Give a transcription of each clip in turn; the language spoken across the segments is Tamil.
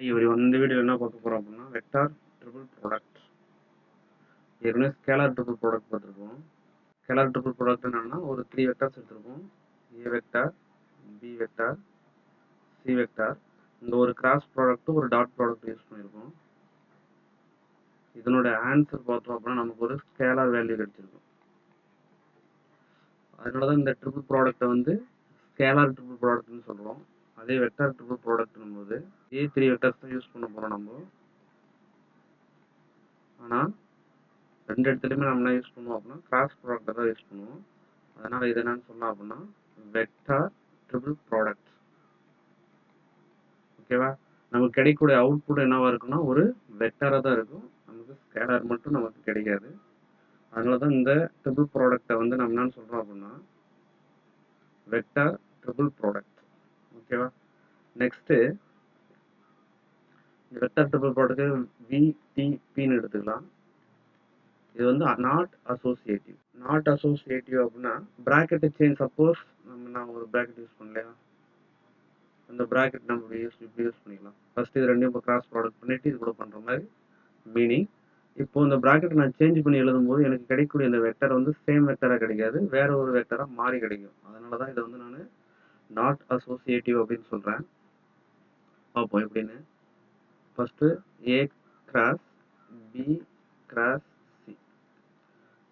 இந்த வீடியோல என்ன பார்க்க போறோம் அப்படின்னா வெக்டார் ட்ரிபிள் ப்ராடக்ட். ஏற்கனவே ஸ்கேலார் ட்ரிபிள் ப்ராடக்ட் பார்த்துருக்கோம். ஸ்கேலார் ட்ரிபிள் ப்ராடக்ட் என்னன்னா ஒரு 3 வெக்டார்ஸ் எடுத்திருக்கோம். A vector, B vector, C vector. இந்த ஒரு கிராஸ் ப்ராடக்ட் ஒரு டாட் ப்ராடக்ட் யூஸ் பண்ணியிருக்கோம். இதனோட ஆன்சர் பார்த்தோம் அப்படின்னா நமக்கு ஒரு ஸ்கேலார் வேல்யூ கிடைச்சிருக்கும். அதனாலதான் இந்த ட்ரிபிள் ப்ராடக்ட்டை வந்து ஸ்கேலார் ட்ரிபிள் ப்ராடக்ட்னு சொல்றோம். அதே வெக்டார் ட்ரிபிள் ப்ராடக்ட் போது A3 வெக்டார்ஸ் தான் யூஸ் பண்ண போறோம் நம்ம. ஆனா ரெண்டு இடத்துலையுமே நம்ம என்ன யூஸ் பண்ணுவோம் அப்படின்னா கிராஸ் ப்ராடக்ட்டை தான் யூஸ் பண்ணுவோம். அதனால இது என்னன்னு சொல்லலாம் அப்படின்னா வெக்டார் ட்ரிபிள் ப்ராடக்ட். ஓகேவா? நமக்கு கிடைக்கக்கூடிய அவுட்புட் என்னவா இருக்குன்னா ஒரு வெக்டாரா தான் இருக்கும். நமக்கு ஸ்கேலார் மட்டும் நமக்கு கிடைக்காது. அதனால தான் இந்த ட்ரிபிள் ப்ராடக்ட்டை வந்து நம்ம என்னன்னு சொல்றோம் அப்படின்னா வெக்டார் ட்ரிபிள் ப்ராடக்ட். ஓகேவா? நெக்ஸ்ட் இந்த வெக்டார் ட்ரிபிள் ப்ராடக்ட் VTPன்னு எடுத்துக்கலாம். இது வந்து நாட் அசோசியேட்டிவ். நாட் அசோசியேட்டிவ் அப்படின்னா பிராக்கெட் சேஞ்ச். சப்போஸ் நான் ஒரு பிராக்கெட் யூஸ் பண்ணலையா, அந்த பிராக்கெட் நம்ம இப்படி யூஸ் பண்ணிக்கலாம். ஃபர்ஸ்ட் இது ரெண்டையும் இப்போ கிராஸ் ப்ராடக்ட் பண்ணிட்டு இது கூட பண்ற மாதிரி மீனிங். இப்போ இந்த பிராக்கெட் நான் சேஞ்ச் பண்ணி எழுதும் போது எனக்கு கிடைக்கக்கூடிய இந்த வெக்டர் வந்து சேம் வெக்டரா கிடைக்காது, வேற ஒரு வெக்டரா மாறி கிடைக்கும். அதனாலதான் இதை வந்து நான் நாட் அசோசியேட்டிவ் அப்படின்னு சொல்றேன். பார்ப்போம் எப்படின்னு. First A cross B cross C.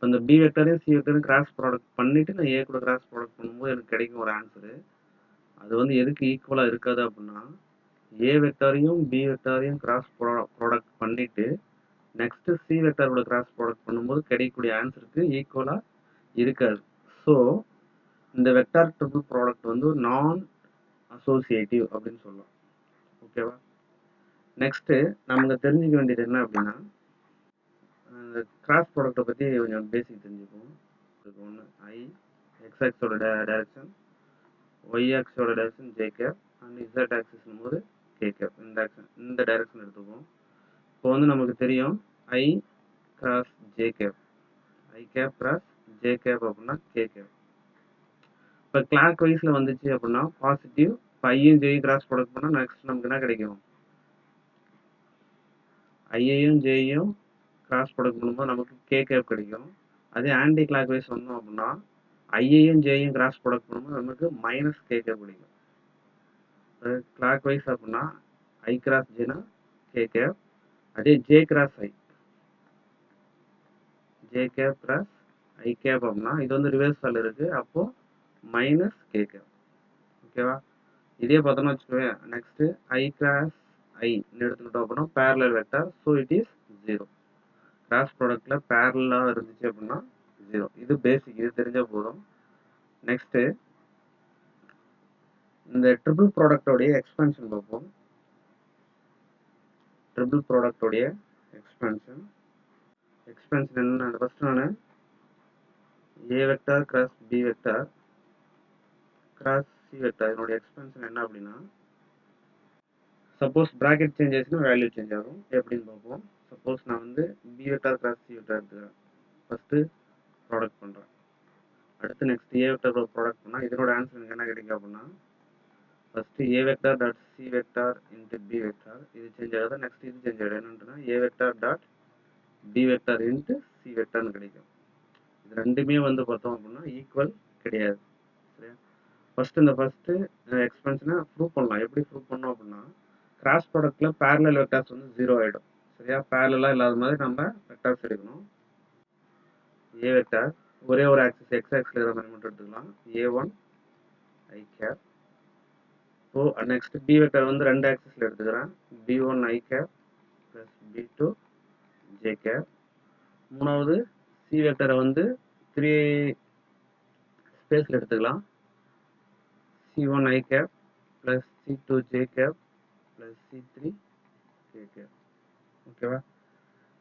அந்த பி வெக்டரையும் சி வெக்டரையும் கிராஸ் ப்ராடக்ட் பண்ணிட்டு நான் ஏ கூட கிராஸ் ப்ராடக்ட் பண்ணும்போது எனக்கு கிடைக்கும் ஒரு ஆன்சரு. அது வந்து எதுக்கு ஈக்குவலா இருக்காது அப்படின்னா ஏ வெக்டாரையும் பி வெக்டாரையும் கிராஸ் ப்ராடக்ட் பண்ணிட்டு நெக்ஸ்ட் சி வெக்டாரோட கிராஸ் ப்ராடக்ட் பண்ணும்போது கிடைக்கக்கூடிய ஆன்சருக்கு ஈக்குவலா இருக்காது. ஸோ இந்த வெக்டார் ட்ரிபிள் ப்ராடக்ட் வந்து நான் அசோசியேட்டிவ் அப்படின்னு சொல்லலாம். ஓகேவா? நெக்ஸ்ட் நமக்கு தெரிஞ்சுக்க வேண்டியது என்ன அப்படின்னா இந்த கிராஸ் ப்ராடக்ட்டை பற்றி கொஞ்சம் பேசிக் தெரிஞ்சுக்குவோம். ஒன்று எக்ஸ் ஆக்ஸோட டைரக்ஷன், ஒய் ஆக்ஸோட direction J cap and Z axis போது கே கேப். இந்த டைரக்ஷன் எடுத்துக்குவோம். இப்போ வந்து நமக்கு தெரியும் I cross J cap, I cap cross J cap அப்படின்னா கே கேப். இப்போ கிளாக் வைஸ்ல வந்துச்சு அப்படின்னா பாசிட்டிவ். இப்போ ஐயும் ஜேயும் கிராஸ் ப்ராடக்ட் பண்ணால் நெக்ஸ்ட் நமக்கு என்ன கிடைக்கும்? ஐயையும் ஜேயும் கிராஸ் ப்ராடக்ட் பண்ணும்போது நமக்கு கே கேப் கிடைக்கும். அதே ஆன்டி கிளாக் வைஸ் வந்தோம் அப்படின்னா ஐயையும் ஜேயும் கிராஸ் ப்ராடக்ட் பண்ணும்போது நமக்கு மைனஸ் கே கேப் கிடைக்கும். கிளாக் வைஸ் அப்படின்னா ஐ கிராஸ் ஜேனா கே கேப். அதே ஜே கிராஸ் ஐ, ஜே கேப் கிராஸ் ஐ கேப் அப்படின்னா இது வந்து ரிவர்ஸால் இருக்கு, அப்போ மைனஸ் கே கேப். ஓகேவா? இதே பார்த்தோம்னா வச்சுக்கோங்க, நெக்ஸ்ட் ஐ கிராஸ் ஐ எடுத்துக்கிட்டோம் அப்படின்னா parallel vector. So it is 0. Cross ப்ராடக்ட்ல பேரலா இருந்துச்சு அப்படின்னா 0. இது பேசிக், இது தெரிஞ்சா போதும். நெக்ஸ்ட் இந்த ட்ரிபிள் ப்ராடக்டோடைய எக்ஸ்பென்ஷன் பார்ப்போம். ட்ரிபிள் ப்ராடக்டோடைய எக்ஸ்பென்ஷன் என்ன? ஃபர்ஸ்ட் நான் A vector cross B vector cross C vector இதனுடைய எக்ஸ்பென்ஷன் என்ன அப்படின்னா சப்போஸ் பிராக்கெட் சேஞ்ச் ஆச்சுன்னா வேல்யூ சேஞ்ச் ஆகும். எப்படின்னு பார்ப்போம். சப்போஸ் நான் வந்து B vector cross C vector எடுத்துக்கிறேன். ஃபர்ஸ்ட் ப்ராடக்ட் பண்றேன். அடுத்து நெக்ஸ்ட் ஏ வெக்டார் ப்ராடக்ட் பண்ணா இதனோட ஆன்சர் எனக்கு என்ன கிடைக்கும் அப்படின்னா first A vector dot C vector into B vector. இது சேஞ்ச் ஆகுது. நெக்ஸ்ட் இது சேஞ்ச் ஆகுது. என்னன்னா A vector dot B vector into C வெக்டார்னு கிடைக்கும். இது ரெண்டுமே வந்து பார்த்தோம் அப்படின்னா ஈக்குவல் கிடையாது. சரியா? ஃபர்ஸ்ட் இந்த ஃபர்ஸ்ட் எக்ஸ்பென்ஷனை ப்ரூவ் பண்ணலாம். எப்படி ப்ரூவ் பண்ணோம் அப்படின்னா கிராஸ் ப்ராடக்ட்ல பேரலல் வெக்டார்ஸ் வந்து 0 ஆயிடும். சரியா? பேரலா இல்லாத மாதிரி நம்ம வெக்டார்ஸ் எடுக்கணும். ஏ வெக்டார் ஒரே ஒரு ஆக்சிஸ் எக்ஸ் ஆக்சிஸ்ல இருக்கிற மாதிரி மட்டும் எடுத்துக்கலாம். A1 I cap. இப்போ நெக்ஸ்ட் பி வெக்டார் வந்து ரெண்டு ஆக்சிஸ்ல எடுத்துக்கிறேன். B1 I cap plus B2 J cap. மூணாவது சி வெக்டாரை வந்து 3 ஸ்பேஸ்ல எடுத்துக்கலாம். C1 I cap plus C2 J cap plus C3 K cap. ஓகேவா?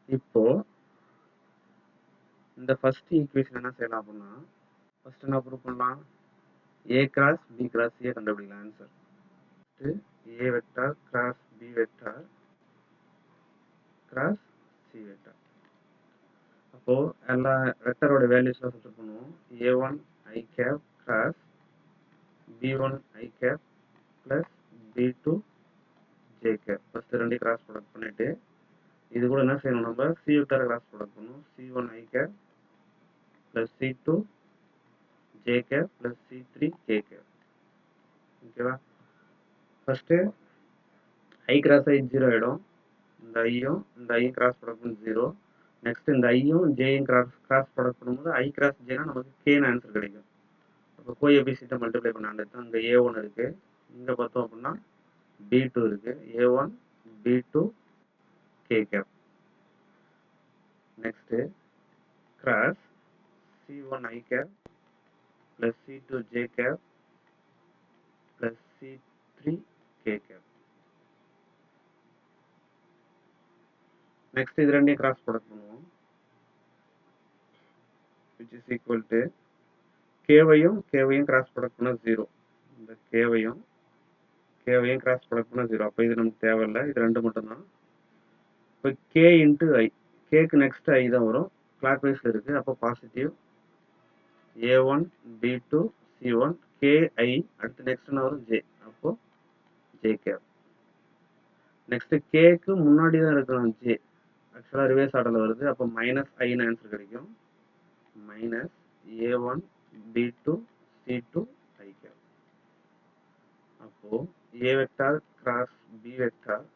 இப்போ இந்த ஃபர்ஸ்ட் ஈக்குவேஷன் என்ன செய்யலாம் அப்படின்னா ஃபர்ஸ்ட் என்ன ப்ரூவ் பண்ணலாம்? ஏ கிராஸ் பி கிராஸ் சியை கண்டுபிடிக்கலாம் answer. A vector cross B vector cross C vector. அப்போ எல்லா வெக்டரோட வேல்யூஸ்லாம் சப்ஸ்டிட் பண்ணுவோம். A1 I cap cross B1 I cap plus B2 J cap. First ரெண்டையும் கிராஸ் ப்ராடக்ட் பண்ணிவிட்டு இது கூட என்ன செய்யணும், நம்ம சி வெக்டாரை கிராஸ் ப்ராடக்ட் பண்ணணும். C1 I cap plus C2 J cap plus C3 K cap. ஓகேவா? ஃபஸ்ட்டு ஐ கிராஸ் ஐ 0 ஆகிடும். இந்த ஐயும் இந்த ஐயும் கிராஸ் ப்ராடக்ட் பண்ணி 0. நெக்ஸ்ட் இந்த ஐயும் ஜேயும் கிராஸ் ப்ராடக்ட் பண்ணும்போது ஐ கிராஸ் ஜேனா நமக்கு கேன்னு ஆன்சர் கிடைக்கும். அப்போ கோஎஃபிஷியன்ட்டை மல்டிப்ளை பண்ணாங்க. அங்கே A1 இருக்குது, இங்கே பார்த்தோம் அப்படின்னா B2 இருக்குது. A1 B2 K cap. Next cross C1 I cap plus C2 J cap plus C3 K cap. Next இது ரெண்டையும் கிராஸ் ப்ராடக்ட் பண்ணுவோம். which is equal to கேவையும் கிராஸ் ப்ராடக்ட் பண்ணால் 0. இந்த கேவையும் கிராஸ் ப்ராடக்ட் பண்ணால் 0. அப்போ இது நமக்கு தேவையில்லை, இது ரெண்டு மட்டும்தான். இப்போ கே இன்ட்டு ஐ, கேக்கு நெக்ஸ்ட் ஐ தான் வரும், கிளாக் வைஸில் இருக்குது. அப்போ positive A1 B2 C1 KI. அடுத்து நெக்ஸ்ட் என்ன வரும், ஜே. அப்போ ஜே கேப். நெக்ஸ்ட் கேக்கு முன்னாடி தான் இருக்கணும் ஜே, ஆக்சுவலாக ரிவர்ஸ் ஆர்டரில் வருது. அப்போ மைனஸ் ஐன்னு ஆன்சர் கிடைக்கும். Minus A1 B2 C2 I cap. அப்போ A vector cross B vector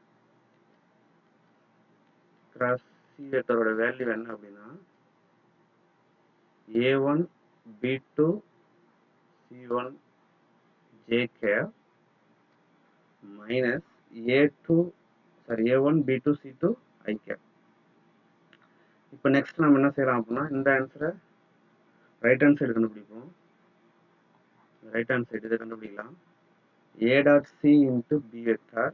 cross C வெக்டாரோட வேல்யூ என்ன அப்படின்னா A1 B2 C1 J cap minus A1 B2 C2 I cap. இப்போ நெக்ஸ்ட் நம்ம என்ன செய்யலாம் அப்படின்னா இந்த ஆன்சரை ரைட் ஹேண்ட் சைடு கண்டுபிடிப்போம். ரைட் ஹேண்ட் சைடு இதை கண்டுபிடிக்கலாம். A dot C into B vector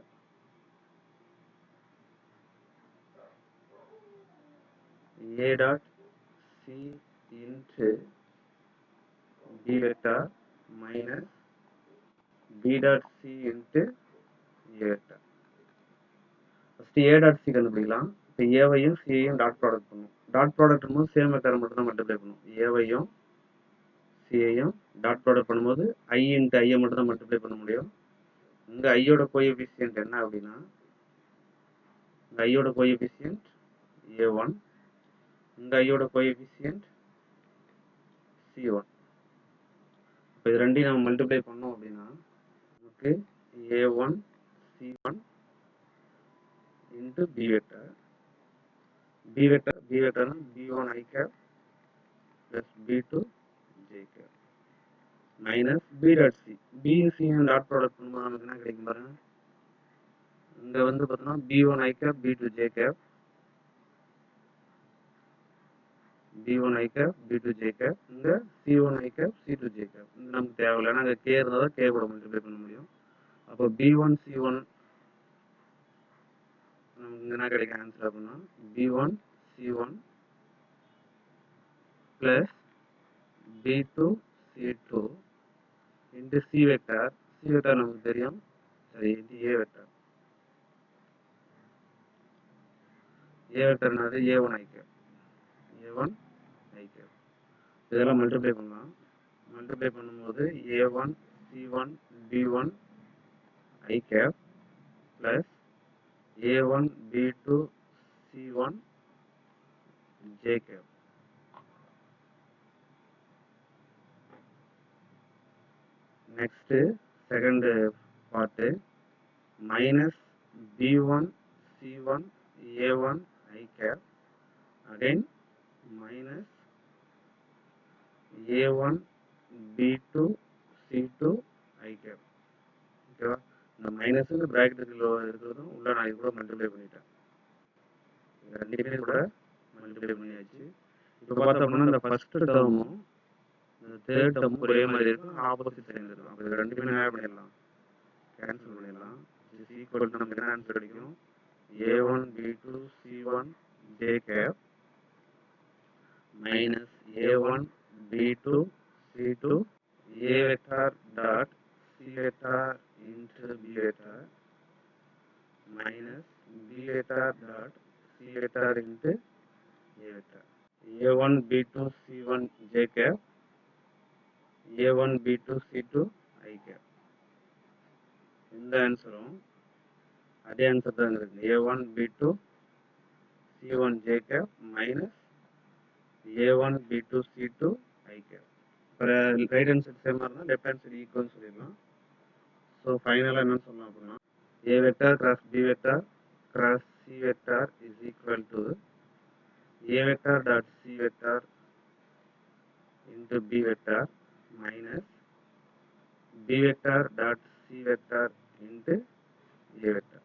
A dot C into B vector minus B dot C into A vector. First A dot C கண்டுபிடிக்கலாம். இப்போ ஏவையும் சியையும் டாட் ப்ராடக்ட் பண்ணும். டாட் ப்ராடக்ட் பண்ணும்போது சேம் வெக்டாரை மட்டும் தான் மல்டிப்ளை பண்ணும். ஏவையும் சியையும் டாட் ப்ராடக்ட் பண்ணும்போது ஐ இன்ட்டு ஐயை மட்டும் தான் மல்டிப்ளை பண்ண முடியும். இங்கே ஐயோட கோஎஃபிஷியன்ட் என்ன அப்படின்னா இந்த ஐயோட கோஎஃபிஷியன்ட் A1, இந்த ஐயோட கோஎஃபிஷியன்ட் C1. இப்போ இது ரெண்டையும் நம்ம மல்டிப்ளை பண்ணோம் அப்படின்னா நமக்கு A1 C1 into B vector. B vectorனா B1 I cap plus B2 J cap minus B dot C. B C dot product பண்ணும்போது நமக்கு என்ன கிடைக்கும் பாருங்க. இங்கே வந்து பார்த்தோம்னா B1 I cap B2 J cap B1 I cap B2 J cap. இங்கே C1 I cap C2 J cap. இது நமக்கு தேவையில்லை, ஏன்னா அங்கே கே இருந்தால் தான் கே கூட மல்டிப்ளை பண்ண முடியும். அப்போ B1 C1 நமக்கு என்ன கிடைக்கும் ஆன்சர் அப்படின்னா B1 C1 plus B2 C2 into C vector. C vector நமக்கு தெரியும், சரி, இது A vector. A vector என்னது A1 I cap. A1 I cap. இதெல்லாம் மல்டிப்ளை பண்ணலாம். மல்டிப்ளை பண்ணும்போது A1 C1 B1 I cap plus A1 B2 C1 J cap. Next second part minus B1 C1 A1 I cap again minus A1 B2 C2 I cap. ஓகேவா? இந்த மைனஸ் இந்த பிராக்கெட்டுக்குள்ள இருக்கிறதும் உள்ள நான் இது கூட மல்டிப்ளை பண்ணிட்டேன். ரெண்டு பேரும் கூட மல்டிப்ளை பண்ணியாச்சு. இப்போ பார்த்தோம்னா இந்த ஃபர்ஸ்ட் டேர்மும் இந்த தேர்ட் டேர்மும் ஒரே மாதிரி இருக்கும், ஆப்போசிட் சைடு இருக்கும். அப்போ இது ரெண்டுமே என்ன பண்ணிடலாம், கேன்சல் பண்ணிடலாம். இஸ் ஈக்குவல் டு நமக்கு என்ன ஆன்சர் கிடைக்கும், A1 B2 C1 J cap minus A1 B2 C2 A vector dot C vector into B vector minus B vector dot C vector into A vector. A1 B2 C1 J cap A1 B2 C2 I cap. இந்த ஆன்சரும் அதே ஆன்சர் தான் இருக்கு. A1 B2 C1 J cap minus A1 B2 C2 I cap. இப்போ ரைட் ஹேண்ட் சைடு சேமாக இருந்தால் லெஃப்ட் ஹேண்ட் சைடு ஈக்குவல்னு சொல்லிடலாம். ஸோ ஃபைனலாக என்னன்னு சொல்லலாம் அப்படின்னா A vector cross B vector cross C vector is equal to A vector dot C vector into B vector minus B vector dot C vector into A vector.